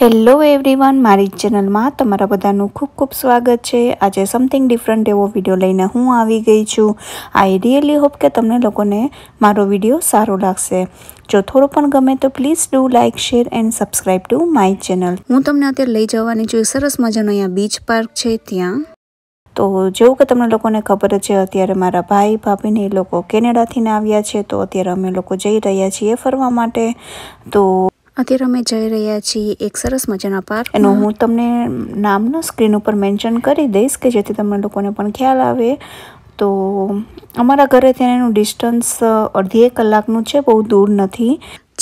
Hello everyone, મારી ચેનલમાં તમારા બધાનું ખૂબ ખૂબ સ્વાગત છે। આજે સમથિંગ ડિફરન્ટ એવો વિડીયો લઈને હું આવી ગઈ છું। આઈ રિયલી હોપ કે તમને લોકોને મારો વિડીયો સારો લાગશે। જો થોડો પણ ગમે તો please do like, share and subscribe to my channel. હું તમને અત્યારે લઈ જવાની છું સરસ મજાનો અહીંયા બીચ પાર્ક છે ત્યાં। તો જેવું કે તમને લોકોને ખબર છે, અત્યારે મારા ભાઈ ભાભીને એ લોકો કેનેડાથી આવ્યા છે, તો અત્યારે અમે લોકો જઈ રહ્યા છીએ ફરવા માટે। તો અત્યારે અમે જઈ રહ્યા છીએ એક સરસ મજાના પાર્ક, એનો હું તમને નામનો સ્ક્રીન ઉપર મેન્શન કરી દઈશ કે જેથી તમને લોકોને પણ ખ્યાલ આવે। તો અમારા ઘરેથી એનું ડિસ્ટન્સ અડધી 1 કલાકનું છે, બહુ દૂર નથી।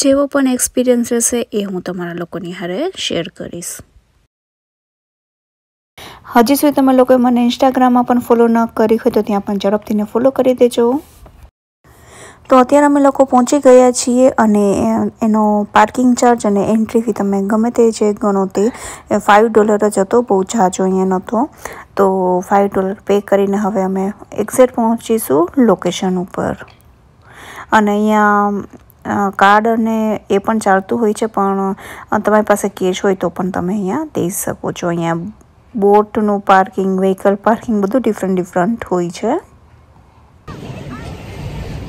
જેવો પણ એક્સપિરિયન્સ રહેશે એ હું તમારા લોકોની હારે શેર કરીશ। હજી સુધી તમે લોકોએ મને ઇન્સ્ટાગ્રામમાં પણ ફોલો ન કરી હોય તો ત્યાં પણ ઝડપથી ફોલો કરી દેજો। તો અત્યારે અમે લોકો પહોંચી ગયા છીએ અને એનો પાર્કિંગ ચાર્જ અને એન્ટ્રી ફી તમે ગમે તે જે ગણો તે $5 જ હતો, બહુ ઝાઝો અહીંયા નહોતો। તો $5 પે કરીને હવે અમે એક્ઝેક્ટ પહોંચીશું લોકેશન ઉપર। અને અહીંયા કાર્ડ અને એ પણ ચાલતું હોય છે, પણ તમારી પાસે કેશ હોય તો પણ તમે અહીંયા દઈ શકો છો। અહીંયા બોટનું પાર્કિંગ, વ્હીકલ પાર્કિંગ બધું ડિફરન્ટ હોય છે।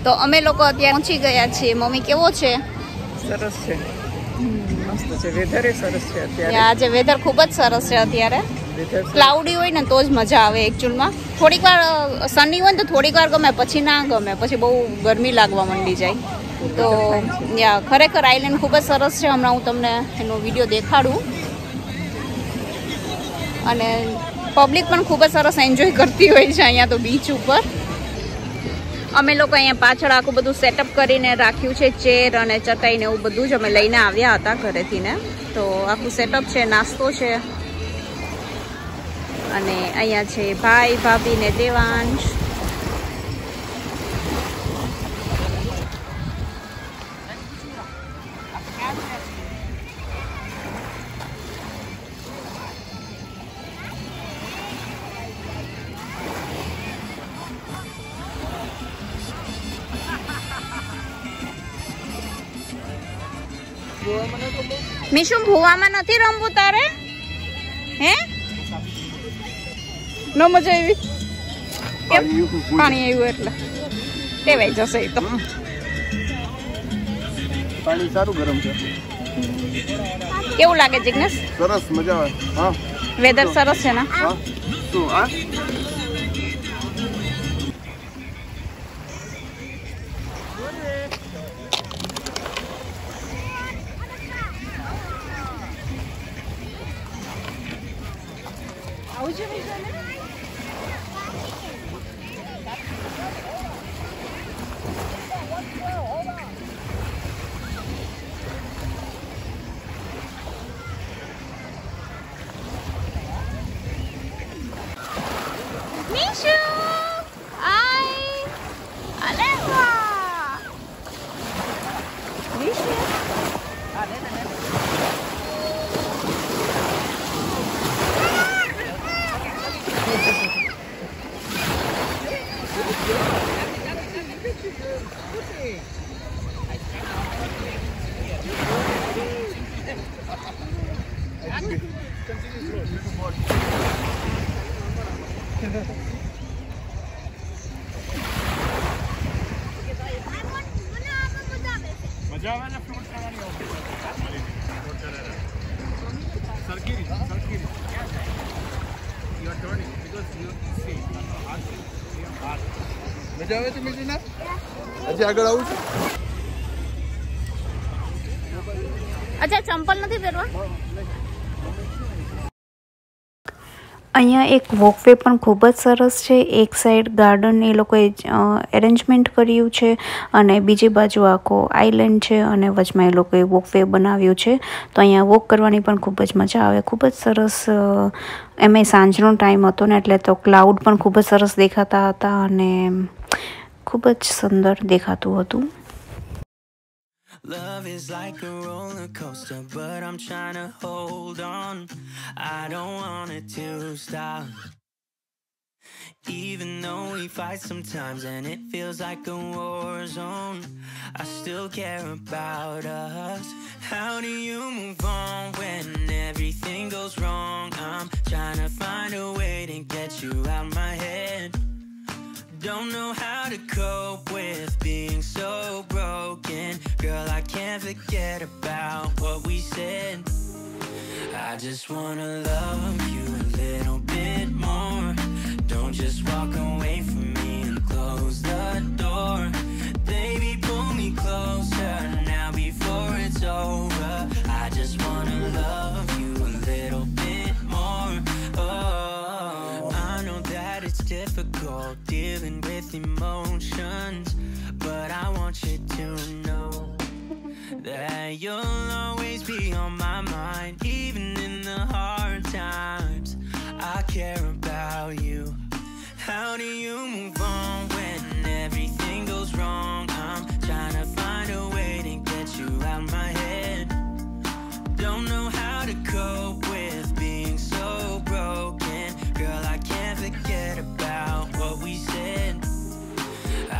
તો અમે લોકો અત્યારે પહોંચી ગયા છીએ। મમ્મી કેવો છે? સરસ છે, મસ્ત છે, વેધર એ સરસ છે અત્યારે। આજે વેધર ખૂબ જ સરસ છે અત્યારે। ક્લાઉડી હોય ને તો જ મજા આવે એકચ્યુઅલમાં। થોડીક વાર સની હોય ને તો થોડીક વાર ગમે, પછી ના ગમે, પછી બહુ ગરમી લાગવા માંડી જાય। તો ખરેખર આઈલેન્ડ ખૂબ જ સરસ છે। હમણાં હું તમને એનો વિડીયો દેખાડું। અને પબ્લિક પણ ખૂબ જ સરસ એન્જોય કરતી હોય છે અહીંયા તો બીચ ઉપર। અમે લોકો અહીંયા પાછળ આખું બધું સેટઅપ કરીને રાખ્યું છે, ચેર અને ચટાઈ ને એવું બધું જ અમે લઈને આવ્યા હતા ઘરેથી ને। તો આખું સેટઅપ છે, નાસ્તો છે, અને અહીંયા છે ભાઈ ભાભી ને દેવાંશ। મિશુમ ભૂવામાં નથી રમવું તારે? હે? ન મજા આવી? કેમ? પાણી આવ્યું એટલે ટેવાઈ જશે એ તો। પાણી સારું ગરમ છે। કેવું લાગે જિગ્નેશ? સરસ, મજા આવે। હા, વેધર સરસ છે ને? હા, શું આ મજા આવે ને? ફ્રૂટ ખાવાની સરકી you are turning because you C મજા આવે છે મીઠી ના? હજી આગળ આવું છે? અચ્છા, ચંપલ નથી પહેરવા? અહીંયા એક વોકવે પણ ખૂબ જ સરસ છે। એક સાઈડ ગાર્ડન એ લોકોએ એરેન્જમેન્ટ કર્યું છે અને બીજી બાજુ આખો આઈલેન્ડ છે અને વચમાં એ લોકોએ વોકવે બનાવ્યું છે। તો અહીંયા વોક કરવાની પણ ખૂબ જ મજા આવે, ખૂબ જ સરસ। એમાં સાંજનો ટાઈમ હતો ને એટલે તો ક્લાઉડ પણ ખૂબ જ સરસ દેખાતા હતા અને ખૂબ જ સુંદર દેખાતું હતું। Love is like a roller coaster, but I'm trying to hold on. I don't want it to stop. Even though we fight sometimes and it feels like a war zone, I still care about us. How do you move on when Don't know how to cope with being so broken. Girl, I can't forget about what we said. I just wanna love you a little bit more. Don't just walk away from me and close the door. Baby, pull me closer now before it's over. I just wanna love you a little bit more. Oh, I know that it's difficult dealing with emotions, but I want you to know that you'll always be on my mind, even in the hard times. I care about you. How do you move on when everything goes wrong? I'm trying to find a way to get you out my head. Don't know how to cope with being so broken. Girl, I can't forget about what we said.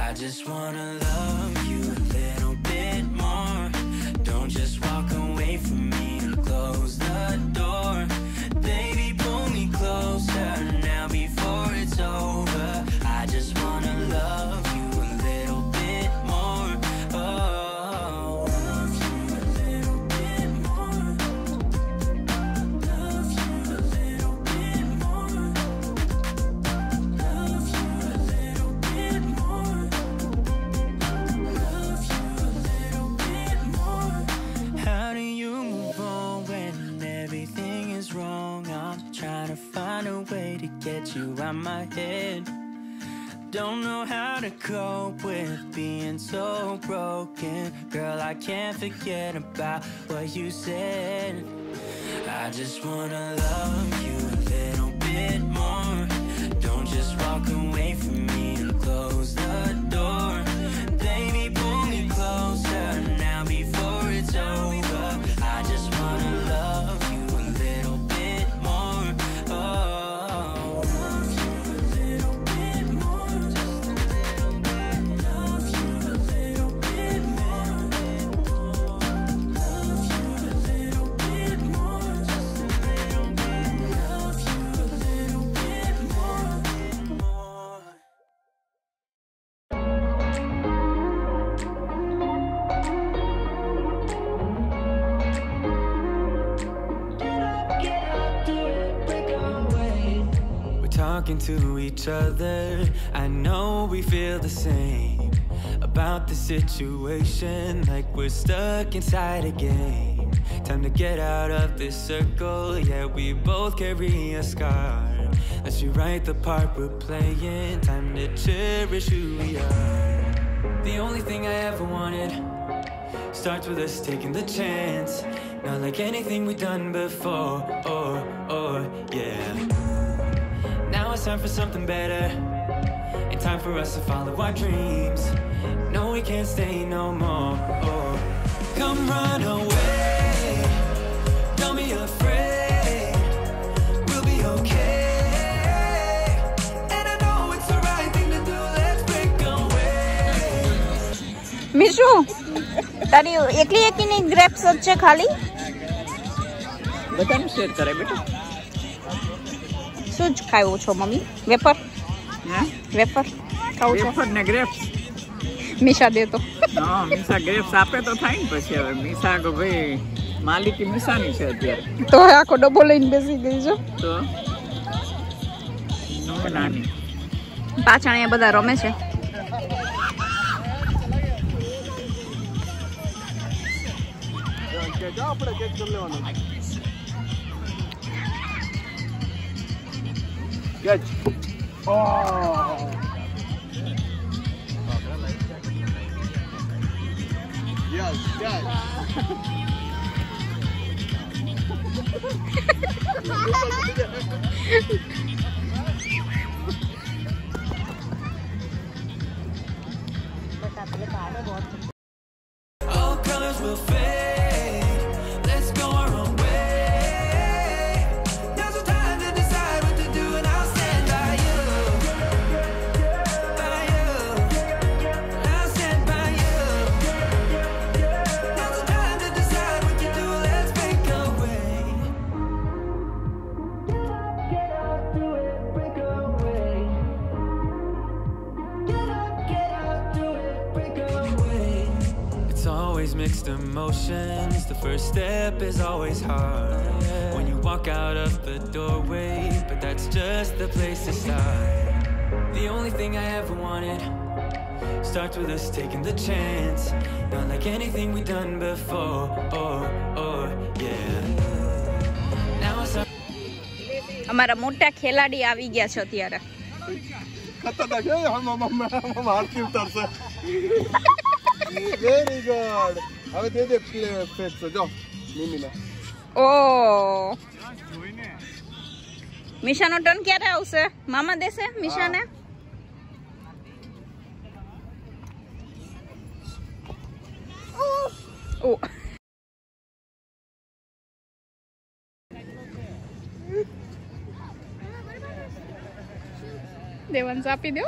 I just wanna love you a little bit more. Don't just walk away from me and close the door. Baby, pull me closer now before it's over. I just wanna love you a little bit more. Oh, love you a little bit more. Love you a little bit more. Love you a little bit more. Love you a little bit more. How do you move on when everything is wrong? I'm trying to find a way to get you out my head. Don't know how to cope with being so broken. Girl, I can't forget about what you said. I just wanna love you a little bit more. Don't just walk away from me and close the door. Baby, pull me closer now before it's over. I just wanna love you a little bit more. Oh, love you a little bit more. Just a little bit. Love you a little bit more. Love you a little bit more. Just a little bit. Love you a little bit more. We're talking to each other. I know we feel the same about the situation, like we're stuck inside a game. Time to get out of this circle. Yeah, we both carry a scar. Let's rewrite the part we're playing. Time to cherish who we are. The only thing I ever wanted starts with us taking the chance. Not like anything we've done before. Yeah. Now it's time for something better, and time for us to follow our dreams. No, we can't stay no more. Come run away. Don't be afraid. We'll be okay. And I know it's the right thing to do. Let's break away. Mishu તારી એકલી એકની grapes જ છે ખાલી? બધાને share કરે બેટા. શું જ ખાવું છો મમ્મી? વેફર? હે? વેફર ખાવું છો? વેફર ને ગ્રેપ્સ. મીશા દે તો. હા, મીશા ગ્રેપ્સ આપે તો થાય ને પછી. હવે મીશા કે ભાઈ માલિકી મીશાની છે અત્યારે. તો આખો ડબ્બો લઈને બેસી ગઈ છો. તો નાની પાછળ અહીંયા બધા રમે છે. આપણે કેક કરી લેવાનો. Catch. Oh. Yes, yes. All colors will fade. Let's go our own way. Now's the time to decide what to do, and I'll stand by you. By you. I'll stand by you. Now's the time to decide what to do. Let's break away. mixed emotions. The first step is always hard when you walk out of the doorway, but that's just the place to start. The only thing I ever wanted starts with us taking the chance. Not like anything we've done before. Yeah. Now it's અમારા મોટા ખેલાડી આવી ગયા છે અત્યારે. ખતરનાક છે હમ હારથી ઉતરશે. Very good. હવે દે દે ફેસ જો મિમીને. ઓ મિશાનો ટર્ન ક્યારે આવશે? મામા દેશે મિશાને? ઓ દેવાંશ આપી દો.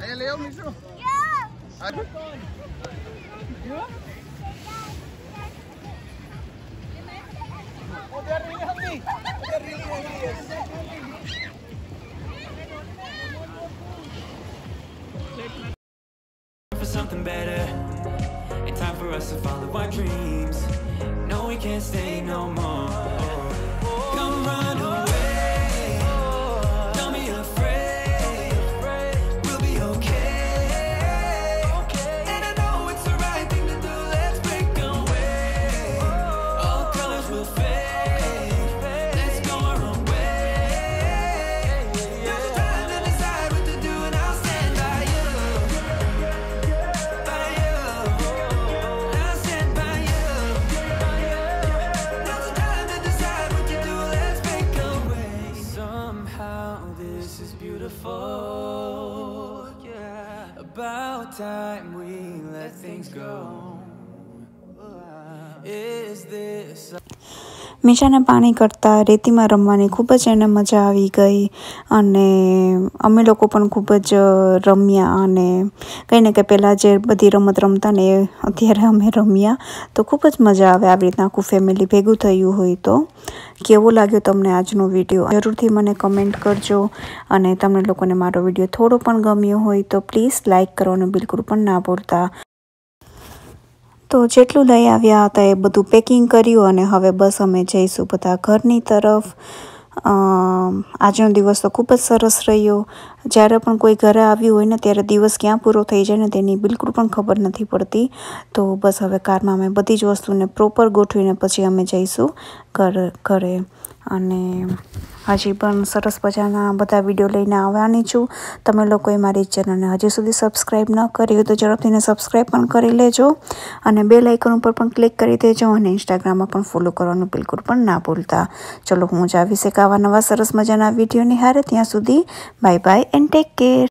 અહીંયા લઈ આવ Meesho. for something better, and time for us to follow our dreams. No, we can't stay no more. Come run away, don't be afraid, we'll be okay. And I know it's the right thing to do, let's break away. All colors will fade, let's go our own way. Now's the time to decide what to do, and I'll stand by you. I'll stand by you. Now's the time to decide what to do, let's break away. Somehow this is beautiful. Yeah. About time we let things go. Is this મીશાને પાણી કરતાં રેતીમાં રમવાની ખૂબ જ એને મજા આવી ગઈ અને અમે લોકો પણ ખૂબ જ રમ્યા અને કંઈ ને કંઈ પહેલાં જે બધી રમત રમતા ને એ અત્યારે અમે રમ્યા તો ખૂબ જ મજા આવે આવી રીતના આખું ફેમિલી ભેગું થયું હોય તો. કેવો લાગ્યો તમને આજનો વિડીયો જરૂરથી મને કમેન્ટ કરજો અને તમને લોકોને મારો વિડીયો થોડો પણ ગમ્યો હોય તો પ્લીઝ લાઇક કરવાનું બિલકુલ પણ ના ભૂલતા. તો જેટલું લઈ આવ્યા હતા એ બધું પેકિંગ કર્યું અને હવે બસ અમે જઈશું બધા ઘરની તરફ. આજનો દિવસ તો ખૂબ જ સરસ રહ્યો. જ્યારે પણ કોઈ ઘરે આવ્યું હોય ને ત્યારે દિવસ ક્યાં પૂરો થઈ જાય ને તેની બિલકુલ પણ ખબર નથી પડતી. તો બસ હવે કારમાં અમે બધી જ વસ્તુને પ્રોપર ગોઠવીને પછી અમે જઈશું ઘરે અને હજી પણ સરસ મજાના બધા વિડીયો લઈને આવવાની છું. તમે લોકોએ મારી ચેનલને હજી સુધી સબસ્ક્રાઈબ ન કરી હોય તો ઝડપથી સબસ્ક્રાઈબ પણ કરી લેજો અને બેલ આઇકન ઉપર પણ ક્લિક કરી દેજો અને ઇન્સ્ટાગ્રામમાં પણ ફોલો કરવાનું બિલકુલ પણ ના ભૂલતા. ચલો હું જ આવીશ એક આવા નવા સરસ મજાના વિડીયોની હારે. ત્યાં સુધી bye bye and take care.